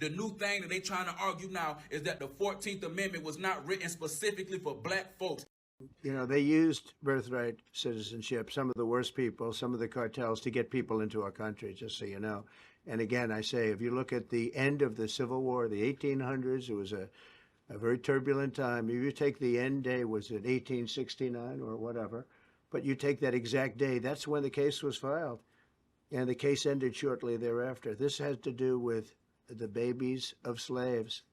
The new thing that they trying to argue now is that the 14th Amendment was not written specifically for black folks. You know, they used birthright citizenship, some of the worst people, some of the cartels, to get people into our country, just so you know. And again, I say, if you look at the end of the Civil War, the 1800s, it was a very turbulent time. If you take the end day, was it 1869 or whatever, but you take that exact day, that's when the case was filed. And the case ended shortly thereafter. This has to do with the babies of slaves.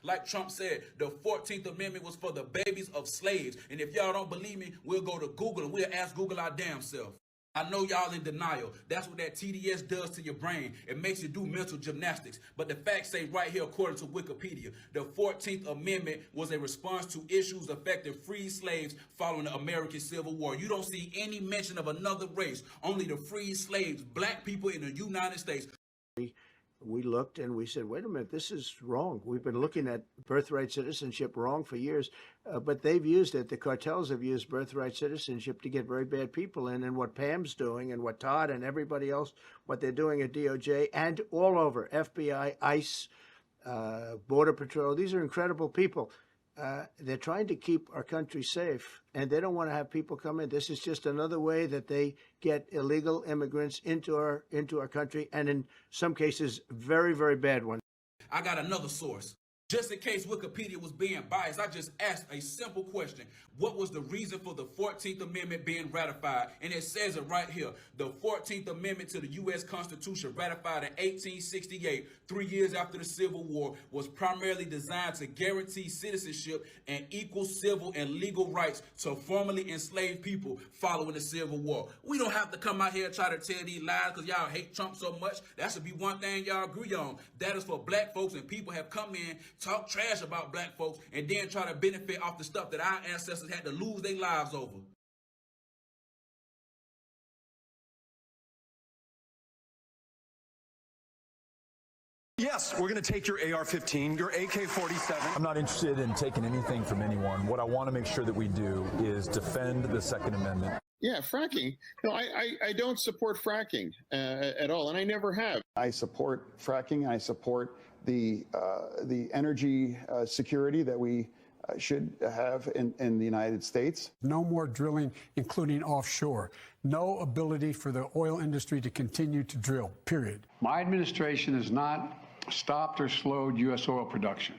Like Trump said, the 14th Amendment was for the babies of slaves. And if y'all don't believe me, we'll go to Google and we'll ask Google our damn self. I know y'all in denial. That's what that TDS does to your brain. It makes you do mental gymnastics. But the facts say right here, according to Wikipedia, the 14th Amendment was a response to issues affecting free slaves following the American Civil War. You don't see any mention of another race, only the free slaves, black people in the United States. We looked and we said, wait a minute, this is wrong. We've been looking at birthright citizenship wrong for years, but they've used it. The cartels have used birthright citizenship to get very bad people in. And what Pam's doing and what Todd and everybody else, what they're doing at DOJ and all over, FBI, ICE, Border Patrol, these are incredible people. They're trying to keep our country safe, and they don't want to have people come in. This is just another way that they get illegal immigrants into our country, and in some cases, very, very bad ones. I got another source. Just in case Wikipedia was being biased, I just asked a simple question. What was the reason for the 14th Amendment being ratified? And it says it right here. The 14th Amendment to the U.S. Constitution, ratified in 1868, 3 years after the Civil War, was primarily designed to guarantee citizenship and equal civil and legal rights to formerly enslaved people following the Civil War. We don't have to come out here and try to tell these lies because y'all hate Trump so much. That should be one thing y'all agree on. That is for black folks, and people have come in, talk trash about black folks, and then try to benefit off the stuff that our ancestors had to lose their lives over. Yes, we're going to take your AR-15, your AK-47. I'm not interested in taking anything from anyone. What I want to make sure that we do is defend the Second Amendment. Yeah, fracking. No, I don't support fracking at all, and I never have. I support fracking. I support the energy security that we should have in the United States. No more drilling, including offshore. No ability for the oil industry to continue to drill, period. My administration has not stopped or slowed U.S. oil production.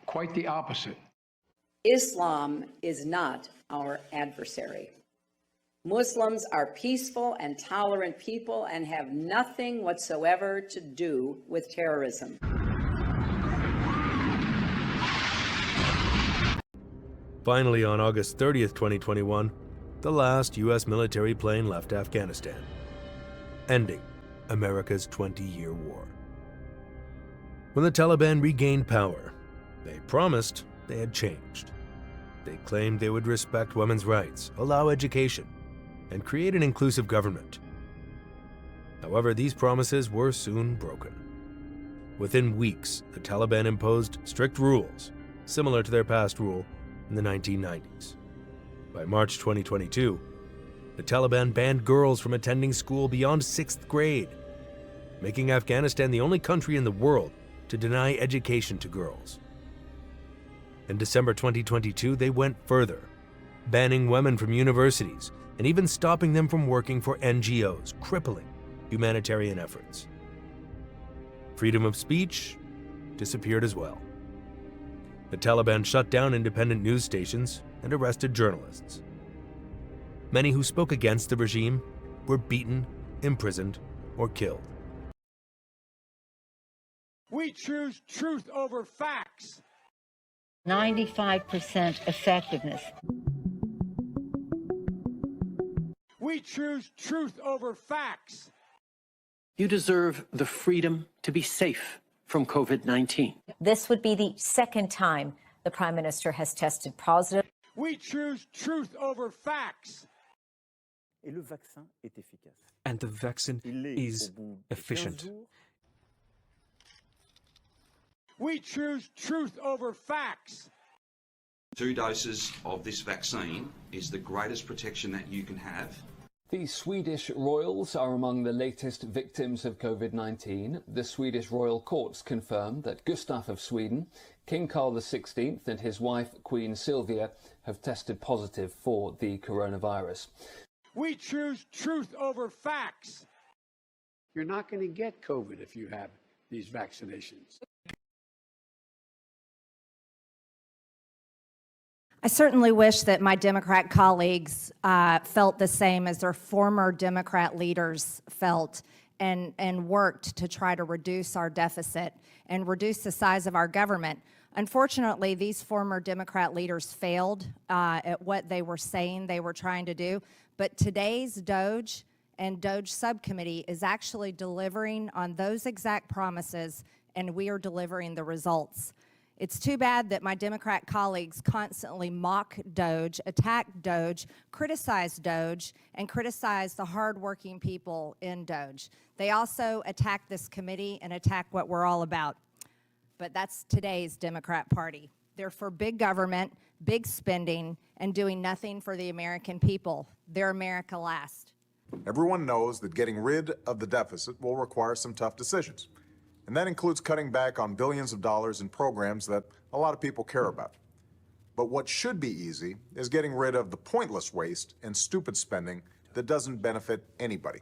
Quite the opposite. Islam is not our adversary. Muslims are peaceful and tolerant people and have nothing whatsoever to do with terrorism. Finally, on August 30th, 2021, the last U.S. military plane left Afghanistan, ending America's 20-year war. When the Taliban regained power, they promised they had changed. They claimed they would respect women's rights, allow education, and create an inclusive government. However, these promises were soon broken. Within weeks, the Taliban imposed strict rules, similar to their past rule in the 1990s. By March 2022, the Taliban banned girls from attending school beyond 6th grade, making Afghanistan the only country in the world to deny education to girls. In December 2022, they went further, banning women from universities and even stopping them from working for NGOs, crippling humanitarian efforts. Freedom of speech disappeared as well. The Taliban shut down independent news stations and arrested journalists. Many who spoke against the regime were beaten, imprisoned, or killed. We choose truth over facts. 95% effectiveness. We choose truth over facts. You deserve the freedom to be safe from COVID-19. This would be the second time the Prime Minister has tested positive. We choose truth over facts. And the vaccine is efficient. We choose truth over facts. 2 doses of this vaccine is the greatest protection that you can have. The Swedish royals are among the latest victims of COVID-19. The Swedish royal courts confirmed that Gustaf of Sweden, King Carl XVI and his wife Queen Sylvia have tested positive for the coronavirus. We choose truth over facts. You're not going to get COVID if you have these vaccinations. I certainly wish that my Democrat colleagues felt the same as their former Democrat leaders felt and worked to try to reduce our deficit and reduce the size of our government. Unfortunately, these former Democrat leaders failed at what they were saying they were trying to do. But today's DOGE and DOGE subcommittee is actually delivering on those exact promises, and we are delivering the results. It's too bad that my Democrat colleagues constantly mock DOGE, attack DOGE, criticize DOGE, and criticize the hardworking people in DOGE. They also attack this committee and attack what we're all about. But that's today's Democrat Party. They're for big government, big spending, and doing nothing for the American people. They're America last. Everyone knows that getting rid of the deficit will require some tough decisions. And that includes cutting back on billions of dollars in programs that a lot of people care about. But what should be easy is getting rid of the pointless waste and stupid spending that doesn't benefit anybody.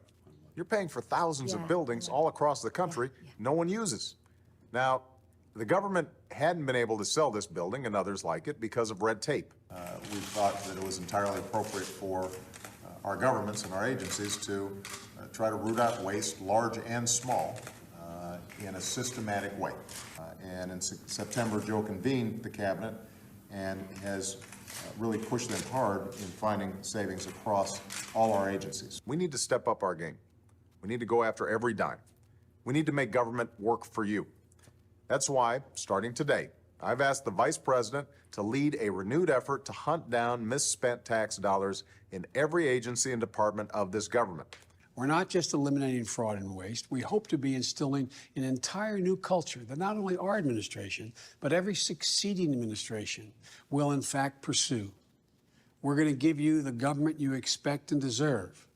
You're paying for thousands of buildings all across the country no one uses. Now, the government hadn't been able to sell this building and others like it because of red tape. We thought that it was entirely appropriate for our governments and our agencies to try to root out waste, large and small, in a systematic way. And in September, Joe convened the cabinet and has really pushed them hard in finding savings across all our agencies. We need to step up our game. We need to go after every dime. We need to make government work for you. That's why, starting today, I've asked the Vice President to lead a renewed effort to hunt down misspent tax dollars in every agency and department of this government. We're not just eliminating fraud and waste. We hope to be instilling an entire new culture that not only our administration, but every succeeding administration will in fact pursue. We're going to give you the government you expect and deserve.